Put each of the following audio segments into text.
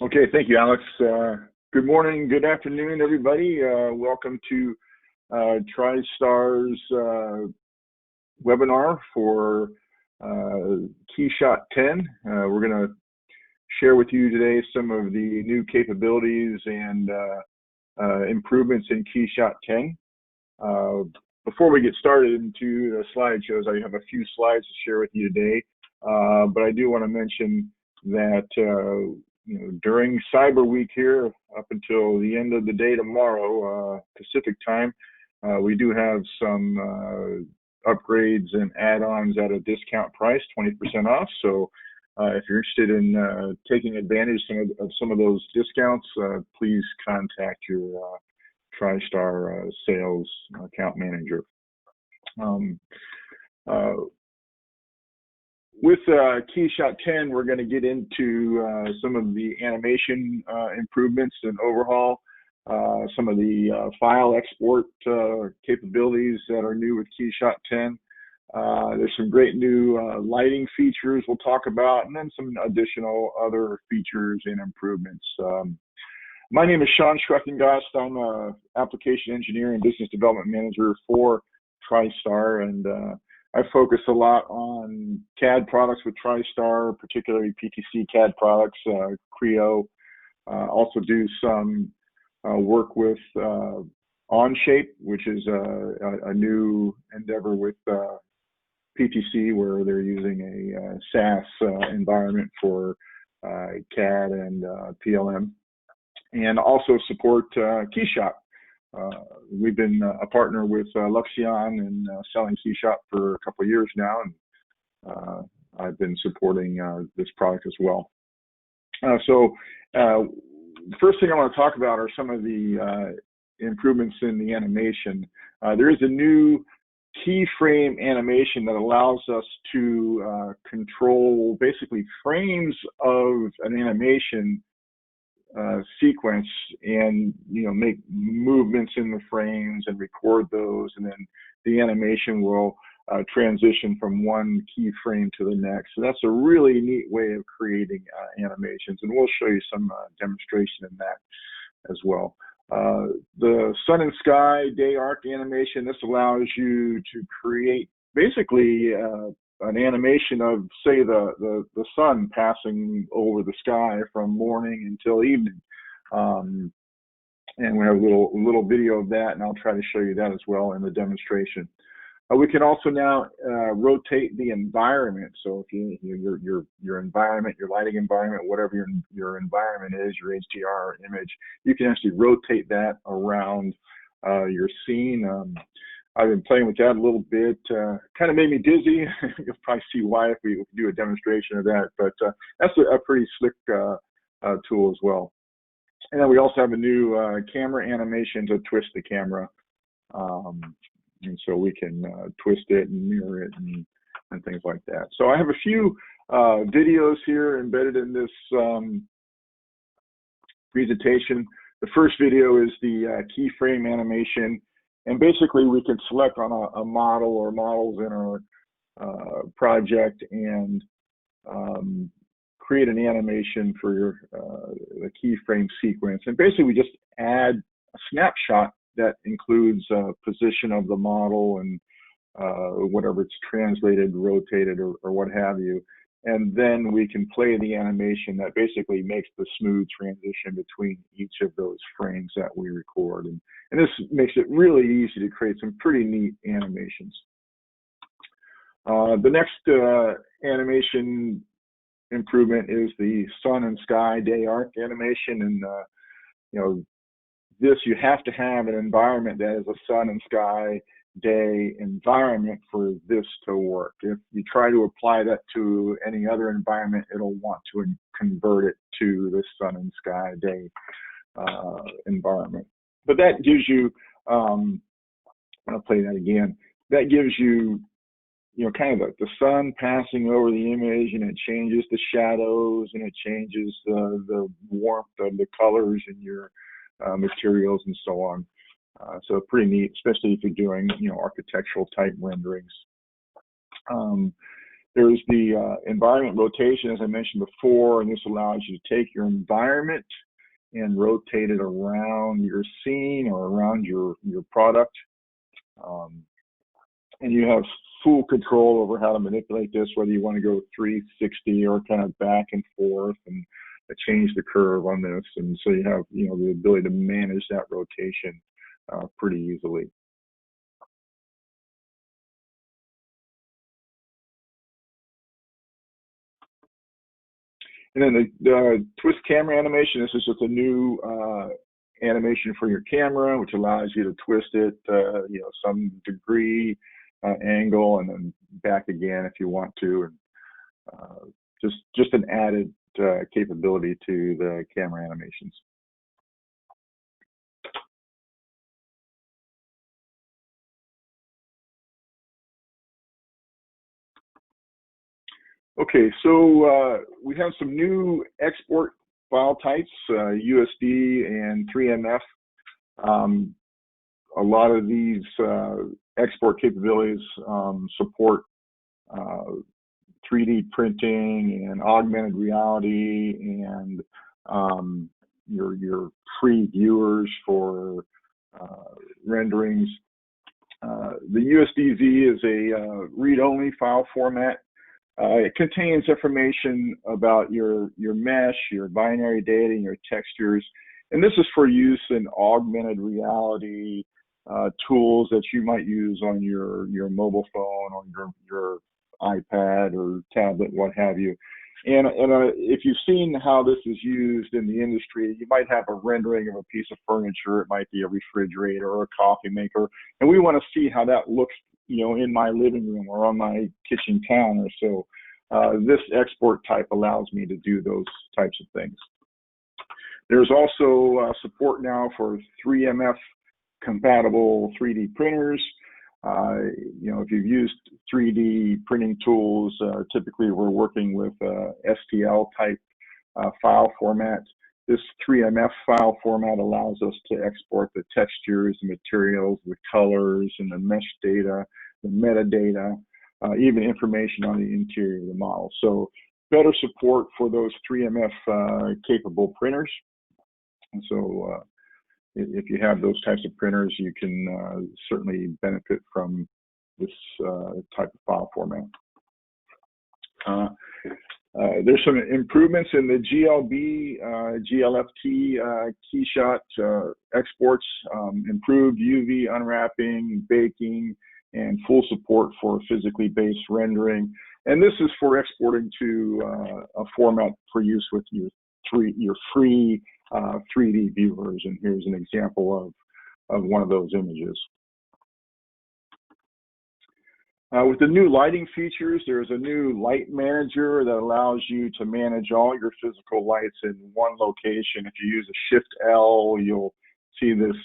Okay, thank you, Alex. Good morning, good afternoon, everybody. Welcome to TriStar's webinar for KeyShot 10. We're going to share with you today some of the new capabilities and improvements in KeyShot 10. Before we get started into the slideshows, I have a few slides to share with you today, but I do want to mention that during Cyber Week here, up until the end of the day tomorrow, Pacific time, we do have some upgrades and add-ons at a discount price, 20% off. So if you're interested in taking advantage of some of those discounts, please contact your TriStar sales account manager. With KeyShot 10, we're going to get into some of the animation improvements and overhaul, some of the file export capabilities that are new with KeyShot 10. There's some great new lighting features we'll talk about, and then some additional other features and improvements. My name is Shawn Schreckengost. I'm an application engineer and business development manager for TriStar, and I focus a lot on CAD products with TriStar, particularly PTC CAD products, Creo. Also do some work with Onshape, which is a new endeavor with PTC, where they're using a SaaS environment for CAD and PLM, and also support KeyShot. We've been a partner with Luxion and selling KeyShot for a couple of years now, and I've been supporting this product as well. So the first thing I want to talk about are some of the improvements in the animation. There is a new keyframe animation that allows us to control basically frames of an animation sequence, and make movements in the frames and record those, and then the animation will transition from one keyframe to the next. So that's a really neat way of creating animations, and we'll show you some demonstration in that as well. The sun and sky day arc animation, this allows you to create basically an animation of, say, the sun passing over the sky from morning until evening. And we have a little video of that, and I'll try to show you that as well in the demonstration. We can also now rotate the environment. So if your environment, your lighting environment, whatever your environment is, your HDR image, you can actually rotate that around your scene. I've been playing with that a little bit. Kind of made me dizzy. You'll probably see why if we do a demonstration of that. But that's a pretty slick tool as well. And then we also have a new camera animation to twist the camera. And so we can twist it and mirror it and things like that. So I have a few videos here embedded in this presentation. The first video is the keyframe animation. And basically, we can select on a model or models in our project and create an animation for the keyframe sequence. And basically, we just add a snapshot that includes position of the model and whatever it's translated, rotated, or what have you. And then we can play the animation that basically makes the smooth transition between each of those frames that we record. And this makes it really easy to create some pretty neat animations. The next animation improvement is the sun and sky day arc animation. And this, you have to have an environment that is a sun and sky day environment for this to work. If you try to apply that to any other environment, it'll want to convert it to the sun and sky day environment. But that gives you, I'll play that again. That gives you, kind of the sun passing over the image, and it changes the shadows, and it changes the warmth of the colors in your materials and so on. So pretty neat, especially if you're doing, architectural type renderings. There's the environment rotation, as I mentioned before, and this allows you to take your environment and rotate it around your scene or around your product. And you have full control over how to manipulate this, whether you want to go 360 or kind of back and forth and change the curve on this. And so you have, the ability to manage that rotation pretty easily. And then the twist camera animation, this is just a new animation for your camera, which allows you to twist it, some degree, angle, and then back again if you want to. And just an added capability to the camera animations. Okay, so we have some new export file types, USD and 3MF. A lot of these export capabilities support 3D printing and augmented reality and your free viewers for renderings. The USDZ is a read-only file format. It contains information about your mesh, your binary data, and your textures. And this is for use in augmented reality tools that you might use on your mobile phone, on your iPad or tablet, what have you. And if you've seen how this is used in the industry, you might have a rendering of a piece of furniture. It might be a refrigerator or a coffee maker. And we want to see how that looks, in my living room or on my kitchen counter. So this export type allows me to do those types of things. There's also support now for 3MF compatible 3D printers. If you've used 3D printing tools, typically we're working with STL type file format. This 3MF file format allows us to export the textures, the materials, the colors, and the mesh data, the metadata, even information on the interior of the model. So better support for those 3MF capable printers. And so if you have those types of printers, you can certainly benefit from this type of file format. There's some improvements in the GLB, GLFT KeyShot exports, improved UV unwrapping, baking, and full support for physically based rendering. And this is for exporting to a format for use with your free 3D viewers. And here's an example of one of those images. With the new lighting features, there's a new light manager that allows you to manage all your physical lights in one location. If you use a Shift L, you'll see this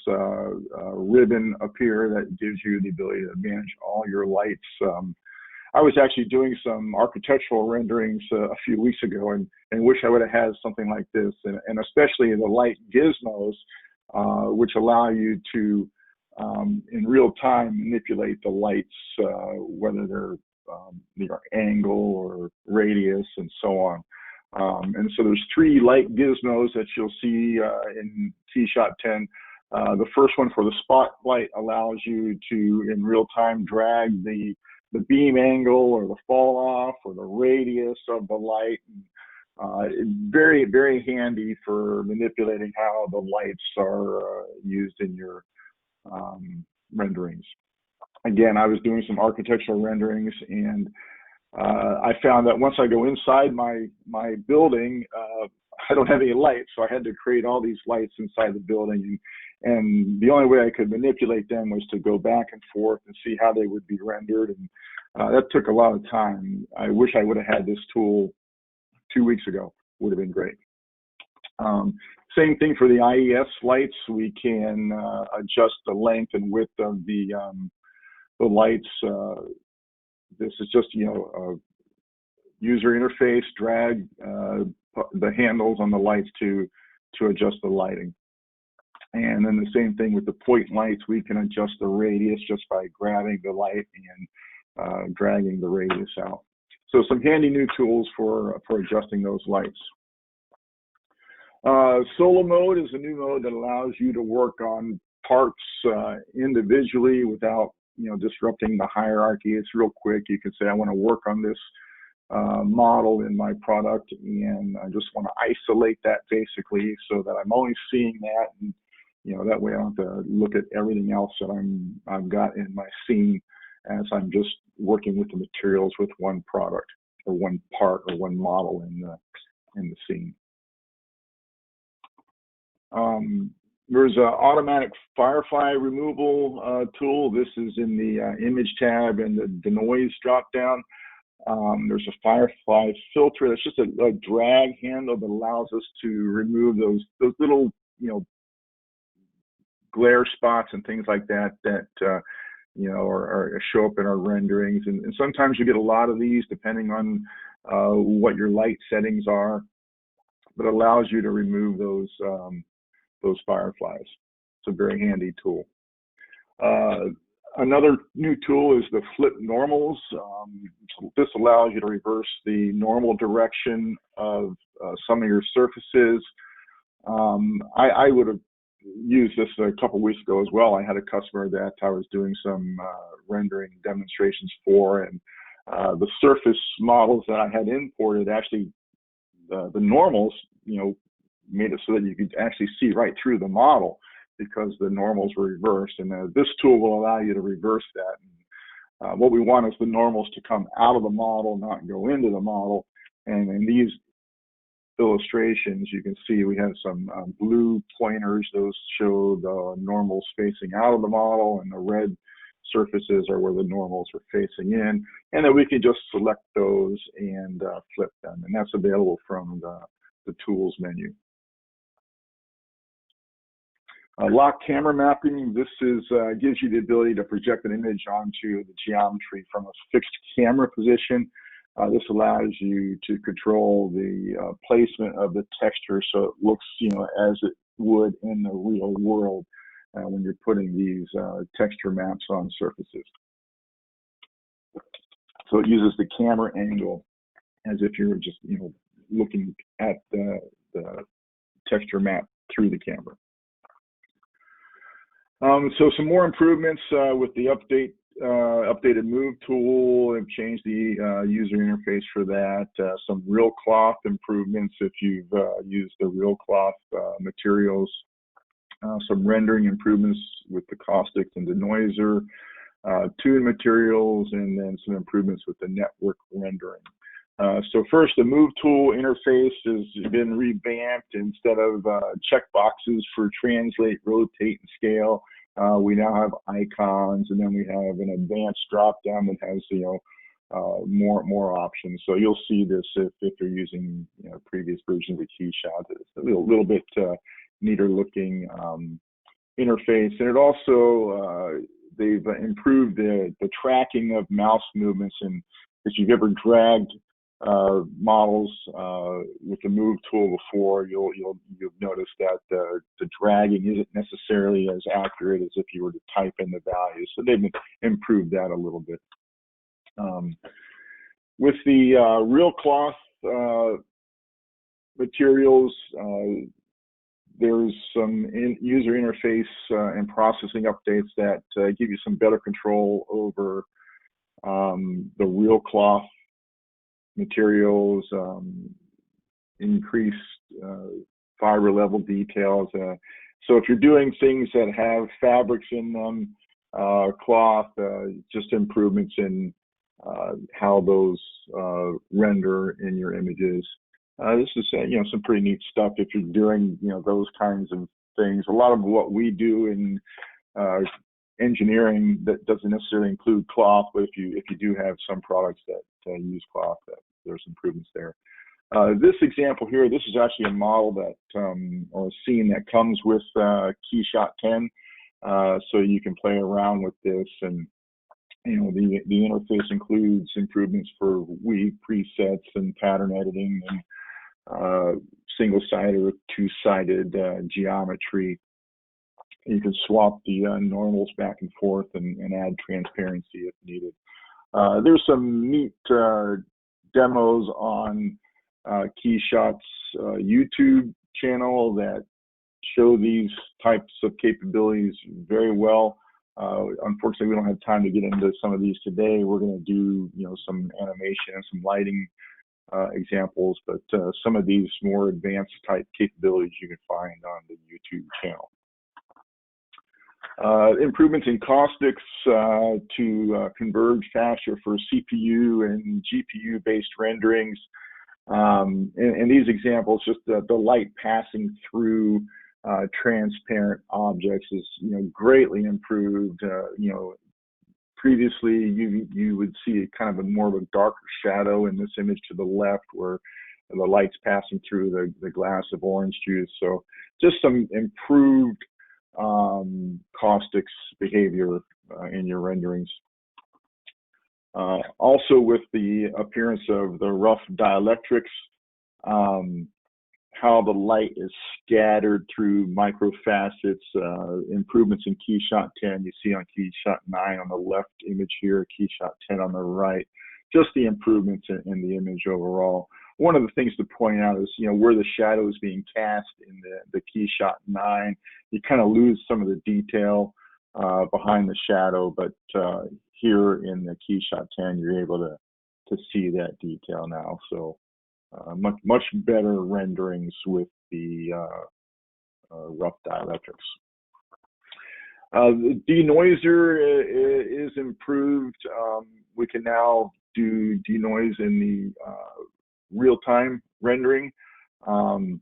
ribbon appear that gives you the ability to manage all your lights. I was actually doing some architectural renderings a few weeks ago and wish I would have had something like this, and especially the light gizmos, which allow you to in real time manipulate the lights, whether they're angle or radius and so on. And so there's 3 light gizmos that you'll see in KeyShot 10. The first one for the spotlight allows you to in real time drag the beam angle or the fall off or the radius of the light. Very, very handy for manipulating how the lights are used in your renderings. Again, I was doing some architectural renderings, and I found that once I go inside my building, I don't have any lights, so I had to create all these lights inside the building. And the only way I could manipulate them was to go back and forth and see how they would be rendered. And that took a lot of time. I wish I would have had this tool 2 weeks ago. Would have been great. Same thing for the IES lights. We can adjust the length and width of the lights. This is just a user interface. Drag the handles on the lights to adjust the lighting. And then the same thing with the point lights. We can adjust the radius just by grabbing the light and dragging the radius out. So some handy new tools for adjusting those lights. Solo mode is a new mode that allows you to work on parts individually without disrupting the hierarchy. It's real quick. You can say, I want to work on this model in my product, and I just want to isolate that basically so that I'm only seeing that, and that way I don't have to look at everything else that I've got in my scene, as I'm just working with the materials with one product or one part or one model in the scene. There's an automatic firefly removal tool. This is in the image tab and the denoise drop down. There's a firefly filter. That's just a drag handle that allows us to remove those little glare spots and things like that or show up in our renderings. And sometimes you get a lot of these depending on what your light settings are, but it allows you to remove those fireflies. It's a very handy tool. Another new tool is the flip normals. This allows you to reverse the normal direction of some of your surfaces. I would have used this a couple weeks ago as well. I had a customer that I was doing some rendering demonstrations for, and the surface models that I had imported, actually the normals, made it so that you could actually see right through the model because the normals were reversed. And this tool will allow you to reverse that. And, what we want is the normals to come out of the model, not go into the model. And in these illustrations, you can see we have some blue pointers. Those show the normals facing out of the model, and the red surfaces are where the normals are facing in. And then we can just select those and flip them. And that's available from the tools menu. Lock camera mapping. This gives you the ability to project an image onto the geometry from a fixed camera position. This allows you to control the placement of the texture so it looks, as it would in the real world when you're putting these texture maps on surfaces. So it uses the camera angle as if you're just, looking at the texture map through the camera. So some more improvements with the updated move tool. I've changed the user interface for that. Some real cloth improvements if you've used the real cloth materials. Some rendering improvements with the caustics and denoiser, tune materials, and then some improvements with the network rendering. So first, the move tool interface has been revamped. Instead of checkboxes for translate, rotate, and scale, we now have icons, and then we have an advanced drop down that has more options. So you'll see this if you're using previous versions of KeyShot. It's a little bit neater looking interface, and it also they've improved the tracking of mouse movements. And if you've ever dragged models with the move tool before, you'll notice that the dragging isn't necessarily as accurate as if you were to type in the values. So they've improved that a little bit. With the real cloth materials, there's some user interface and processing updates that give you some better control over the real cloth materials, increased fiber level details. So if you're doing things that have fabrics in them, cloth, just improvements in how those render in your images. This is some pretty neat stuff if you're doing those kinds of things. A lot of what we do in engineering that doesn't necessarily include cloth, but if you do have some products that use cloth, there's improvements there. This example here, this is actually a model that or a scene that comes with KeyShot 10, so you can play around with this, and the interface includes improvements for weave presets and pattern editing and single-sided or two-sided geometry. You can swap the normals back and forth and add transparency if needed. There's some neat demos on KeyShot's YouTube channel that show these types of capabilities very well. Unfortunately, we don't have time to get into some of these today. We're going to do, some animation and some lighting examples, but some of these more advanced type capabilities you can find on the YouTube channel. Improvements in caustics to converge faster for CPU and GPU based renderings. And these examples, just the light passing through transparent objects is, greatly improved. Previously you would see kind of more of a darker shadow in this image to the left where the light's passing through the glass of orange juice. So just some improved caustics behavior in your renderings. Also with the appearance of the rough dielectrics, how the light is scattered through microfacets, improvements in KeyShot 10 you see on KeyShot 9 on the left image here, KeyShot 10 on the right, just the improvements in the image overall. One of the things to point out is, where the shadow is being cast in the KeyShot 9, you kind of lose some of the detail behind the shadow, but here in the KeyShot 10, you're able to see that detail now. So much better renderings with the rough dielectrics. The denoiser is improved. We can now do denoise in the real-time rendering, and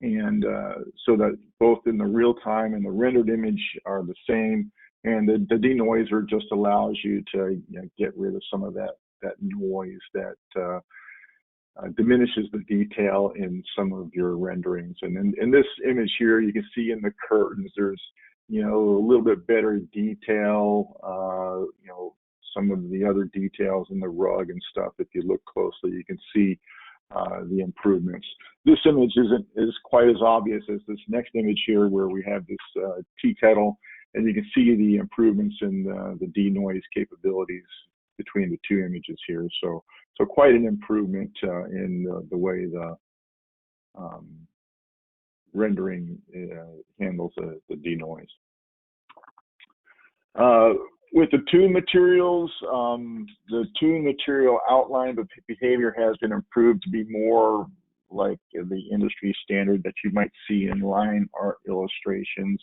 so that both in the real-time and the rendered image are the same. And the denoiser just allows you to get rid of some of that noise that diminishes the detail in some of your renderings. And in this image here, you can see in the curtains, there's a little bit better detail. Some of the other details in the rug and stuff, if you look closely, you can see the improvements. This image is quite as obvious as this next image here, where we have this tea kettle, and you can see the improvements in the denoise capabilities between the two images here. So quite an improvement in the way the rendering handles the denoise. With the tune materials, the tune material outline behavior has been improved to be more like the industry standard that you might see in line art illustrations.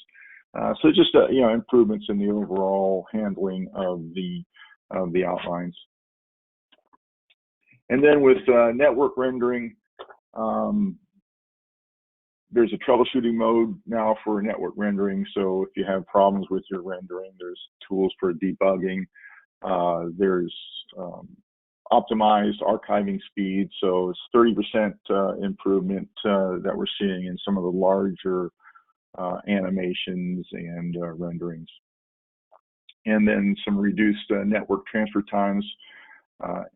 So just improvements in the overall handling of the outlines. And then with network rendering, there's a troubleshooting mode now for network rendering. So if you have problems with your rendering, there's tools for debugging. There's optimized archiving speed. So it's 30% improvement that we're seeing in some of the larger animations and renderings. And then some reduced network transfer times,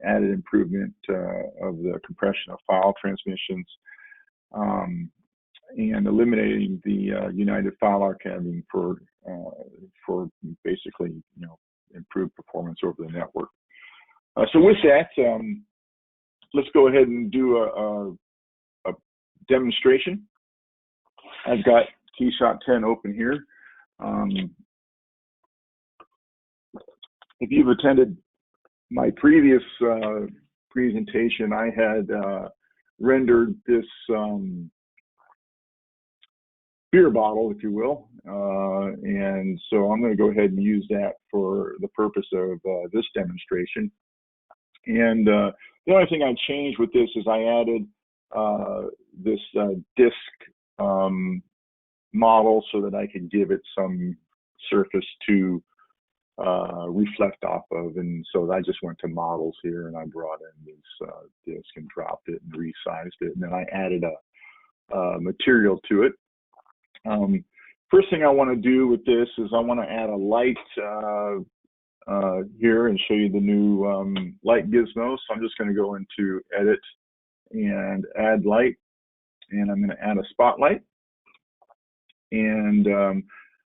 added improvement of the compression of file transmissions, and eliminating the united file archiving for basically improved performance over the network. So with that, let's go ahead and do a demonstration. I've got KeyShot 10 open here. If you've attended my previous presentation, I had rendered this beer bottle, if you will, and so I'm going to go ahead and use that for the purpose of this demonstration. And the only thing I changed with this is I added this disc model so that I could give it some surface to reflect off of, and so I just went to models here and I brought in this disc and dropped it and resized it, and then I added a material to it. First thing I want to do with this is I want to add a light here and show you the new light gizmo. So I'm just going to go into edit and add light, and I'm going to add a spotlight. And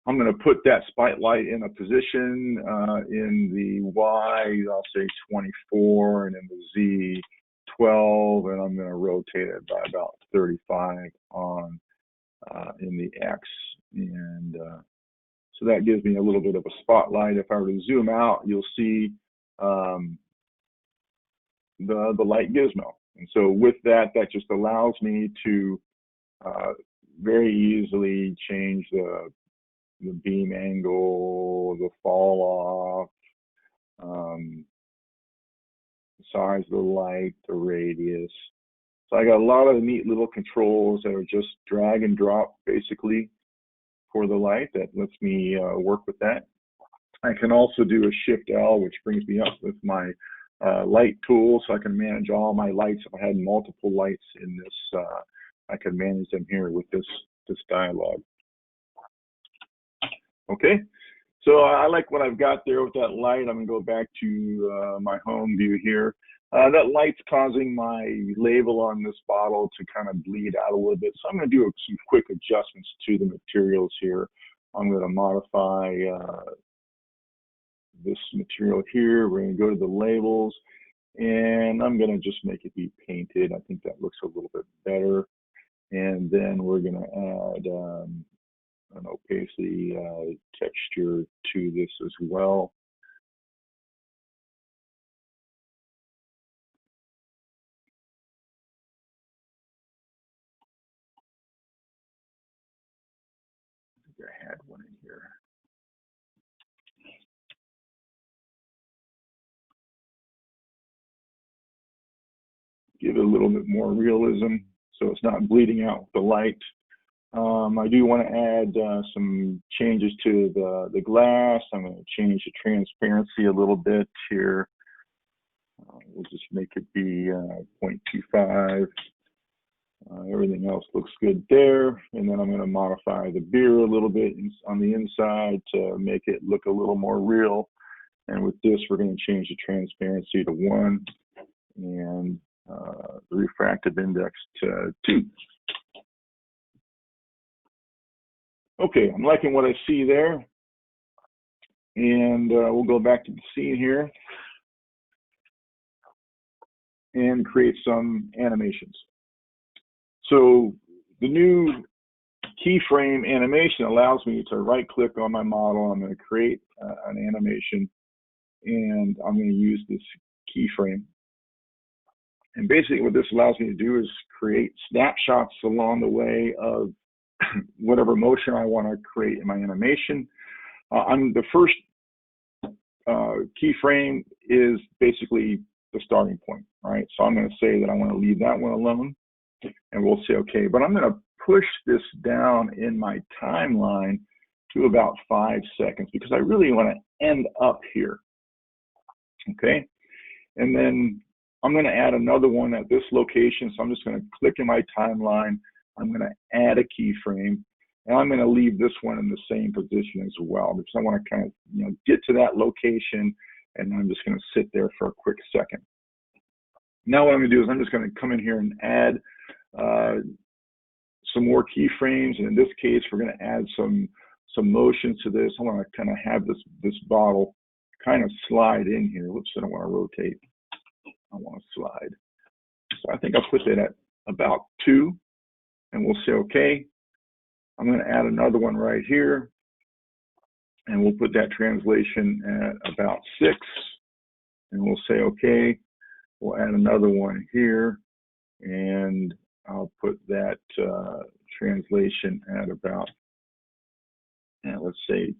I'm going to put that spotlight in a position in the Y, I'll say 24, and in the Z 12, and I'm going to rotate it by about 35 on in the X. And so that gives me a little bit of a spotlight. If I were to zoom out, you'll see the light gizmo. And so with that, that just allows me to very easily change the beam angle, the fall off, the size of the light, the radius. So I got a lot of neat little controls that are just drag and drop basically for the light. That lets me work with that. I can also do a Shift L, which brings me up with my light tool, so I can manage all my lights. If I had multiple lights in this, I can manage them here with this dialog. Okay, so I like what I've got there with that light. I'm going to go back to my home view here. That light's causing my label on this bottle to kind of bleed out a little bit. So I'm going to do some quick adjustments to the materials here. I'm going to modify this material here. We're going to go to the labels, and I'm going to just make it be painted. I think that looks a little bit better. And then we're going to add an opacity texture to this as well. I think I had one in here. Give it a little bit more realism so it's not bleeding out with the light. I do want to add some changes to the glass. I'm going to change the transparency a little bit here. We'll just make it be 0.25. Everything else looks good there. And then I'm going to modify the beer a little bit on the inside to make it look a little more real. And with this, we're going to change the transparency to 1 and the refractive index to 2. Okay, I'm liking what I see there. And we'll go back to the scene here and create some animations. So the new keyframe animation allows me to right click on my model. I'm going to create an animation, and I'm going to use this keyframe. And basically what this allows me to do is create snapshots along the way of whatever motion I want to create in my animation. The first keyframe is basically the starting point, right? So I'm going to say that I want to leave that one alone, and we'll say okay. But I'm going to push this down in my timeline to about 5 seconds because I really want to end up here, okay? And then I'm going to add another one at this location. So I'm just going to click in my timeline. I'm going to add a keyframe, and I'm going to leave this one in the same position as well because I want to kind of get to that location, and I'm just going to sit there for a quick second. Now what I'm going to do is I'm just going to come in here and add some more keyframes, and in this case we're going to add some motion to this. I want to kind of have this bottle kind of slide in here. Whoops, I don't want to rotate. I want to slide. So I think I'll put that at about 2, and we'll say okay. I'm going to add another one right here, and we'll put that translation at about 6, and we'll say okay. We'll add another one here, and I'll put that translation at about, let's say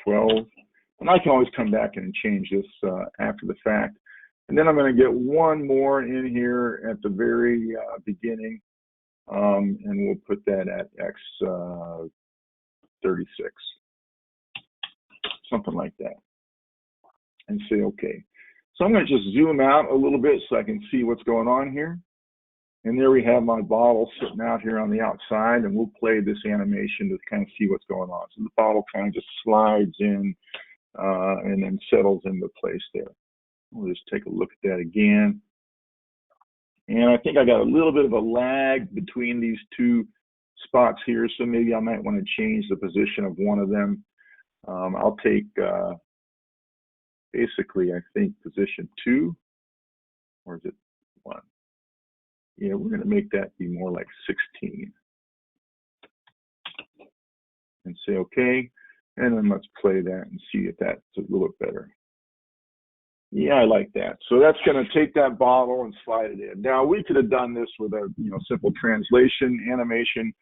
12. And I can always come back and change this after the fact. And then I'm going to get one more in here at the very beginning, and we'll put that at X36, something like that, and say okay. So I'm going to just zoom out a little bit so I can see what's going on here. And there we have my bottle sitting out here on the outside, and we'll play this animation to kind of see what's going on. So the bottle kind of just slides in and then settles into place there. We'll just take a look at that again. And I think I got a little bit of a lag between these two spots here, so maybe I might want to change the position of one of them. I'll take basically, I think, position 2, or is it 1? Yeah, we're going to make that be more like 16. And say OK, and then let's play that and see if that's a little bit better. Yeah, I like that. So that's going to take that bottle and slide it in. Now we could have done this with a simple translation animation,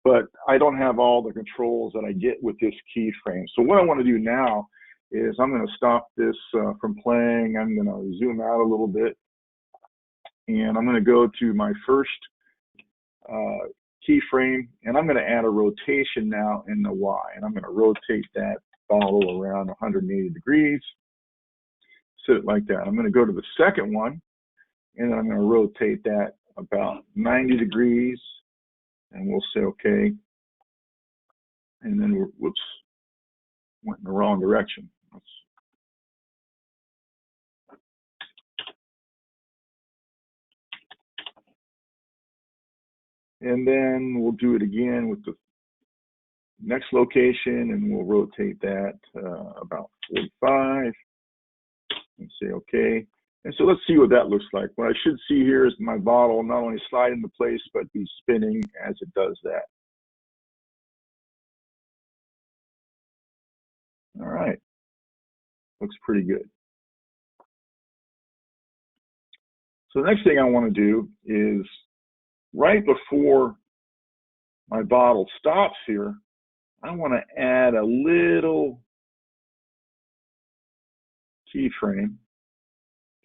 but I don't have all the controls that I get with this keyframe. So what I want to do now is I'm going to stop this from playing. I'm going to zoom out a little bit, and I'm going to go to my first keyframe, and I'm going to add a rotation now in the Y, and I'm going to rotate that bottle around 180 degrees. Sit it like that. I'm going to go to the second one, and then I'm going to rotate that about 90 degrees, and we'll say OK. And then whoops, went in the wrong direction. And then we'll do it again with the next location, and we'll rotate that about 45 and say OK. And so let's see what that looks like. What I should see here is my bottle not only slide into place, but be spinning as it does that. All right, looks pretty good. So the next thing I want to do is right before my bottle stops here, I want to add a little keyframe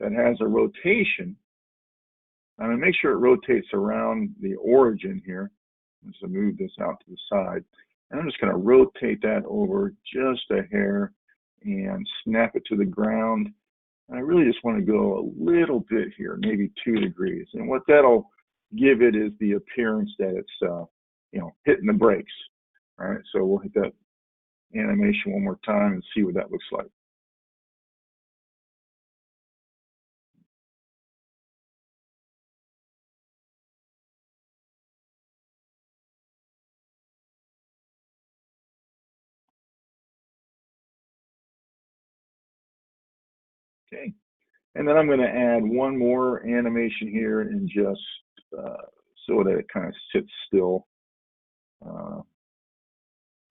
that has a rotation. I'm going to make sure it rotates around the origin here. I'm just going to move this out to the side. And I'm just going to rotate that over just a hair and snap it to the ground. And I really just want to go a little bit here, maybe 2 degrees. And what that'll give it is the appearance that it's, hitting the brakes. All right, so we'll hit that animation one more time and see what that looks like. Okay, and then I'm going to add one more animation here and just so that it kind of sits still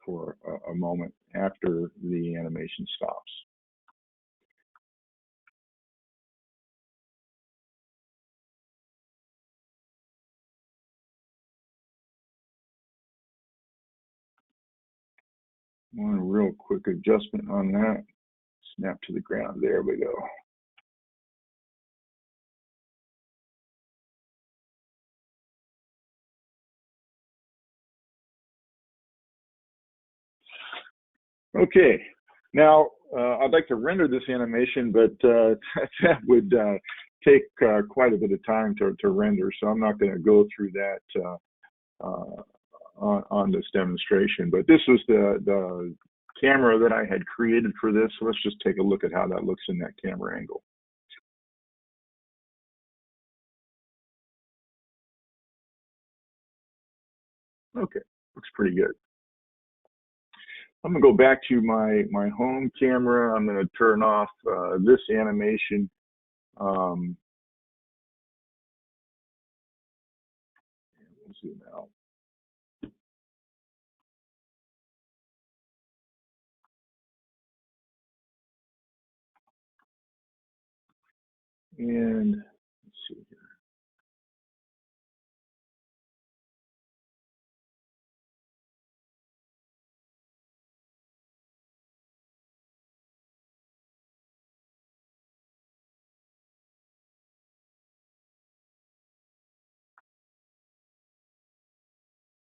for a moment after the animation stops. One real quick adjustment on that. Snap to the ground. There we go. Okay, now I'd like to render this animation, but that would take quite a bit of time to render, so I'm not going to go through that on this demonstration. But this was the camera that I had created for this, so let's just take a look at how that looks in that camera angle. Okay, looks pretty good. I'm going to go back to my home camera. I'm going to turn off this animation. We'll zoom out. And let's see here.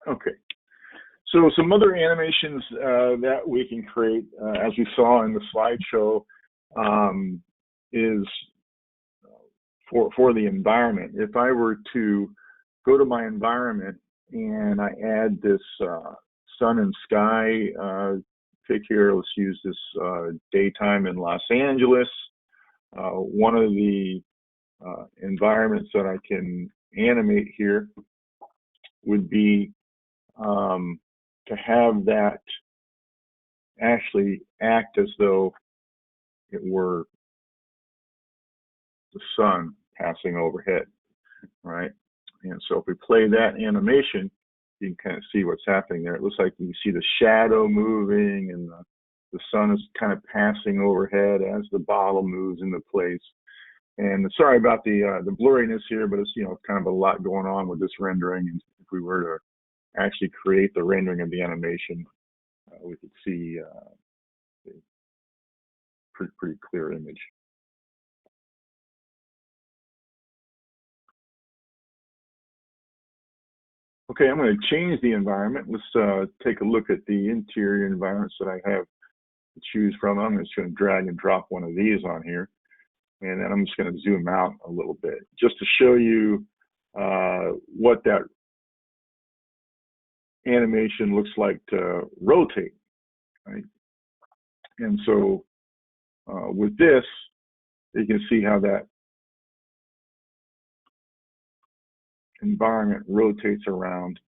Okay. So some other animations that we can create, as we saw in the slideshow, is for the environment. If I were to go to my environment and I add this sun and sky pick here, let's use this daytime in Los Angeles. One of the environments that I can animate here would be to have that actually act as though it were the sun passing overhead, right? And so if we play that animation, you can kind of see what's happening there. It looks like you can see the shadow moving, and the sun is kind of passing overhead as the bottle moves into place. And sorry about the blurriness here, but it's, you know, kind of a lot going on with this rendering. And if we were to actually create the rendering of the animation, we could see a pretty clear image. Okay, I'm going to change the environment. Let's take a look at the interior environments that I have to choose from. I'm just going to drag and drop one of these on here. And then I'm just going to zoom out a little bit just to show you what that animation looks like to rotate, right? And so with this, you can see how that environment rotates around.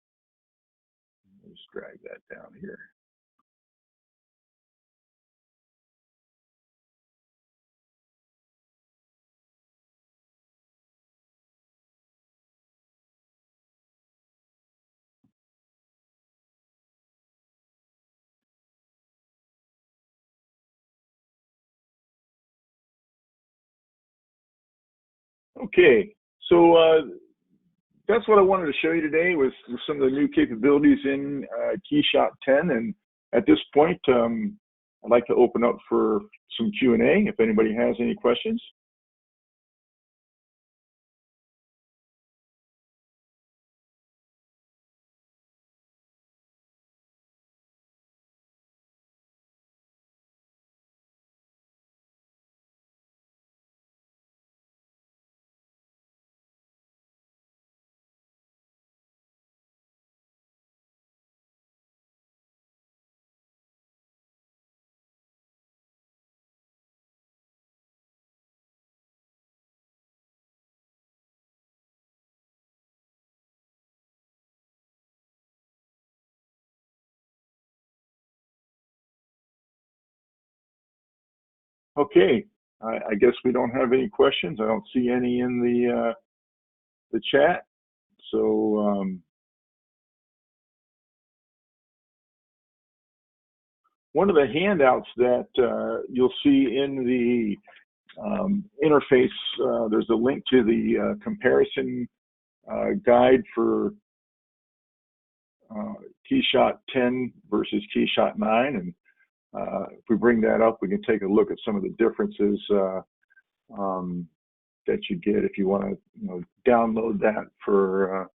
Let's drag that down here. Okay, so that's what I wanted to show you today was some of the new capabilities in KeyShot 10. And at this point, I'd like to open up for some Q&A if anybody has any questions. Okay, I guess we don't have any questions. I don't see any in the chat. So one of the handouts that you'll see in the interface, there's a link to the comparison guide for KeyShot 10 versus KeyShot 9. And if we bring that up, we can take a look at some of the differences that you get if you want to download that for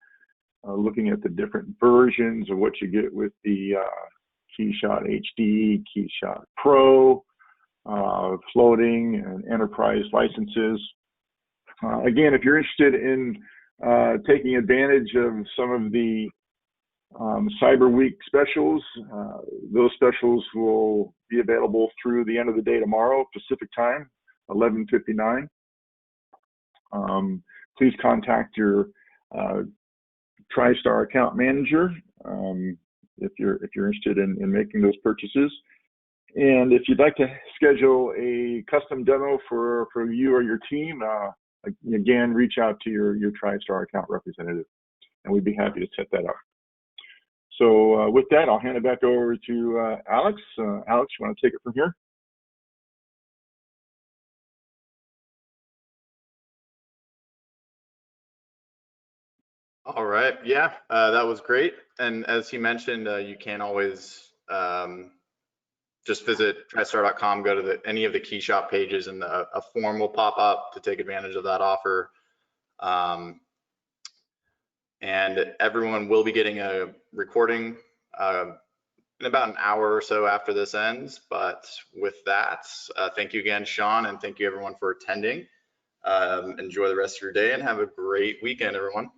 looking at the different versions of what you get with the KeyShot HD, KeyShot Pro, floating and enterprise licenses. Again, if you're interested in taking advantage of some of the Cyber Week specials, those specials will be available through the end of the day tomorrow, Pacific time, 11:59. Please contact your TriStar account manager if you're interested in making those purchases. And if you'd like to schedule a custom demo for you or your team, again, reach out to your TriStar account representative, and we'd be happy to set that up. So with that, I'll hand it back over to Alex. Alex, you want to take it from here? All right, yeah, that was great. And as he mentioned, you can always just visit TriStar.com, go to any of the KeyShot pages, and a form will pop up to take advantage of that offer. And everyone will be getting a recording in about an hour or so after this ends. But with that, thank you again, Shawn, and thank you everyone for attending. Enjoy the rest of your day and have a great weekend, everyone.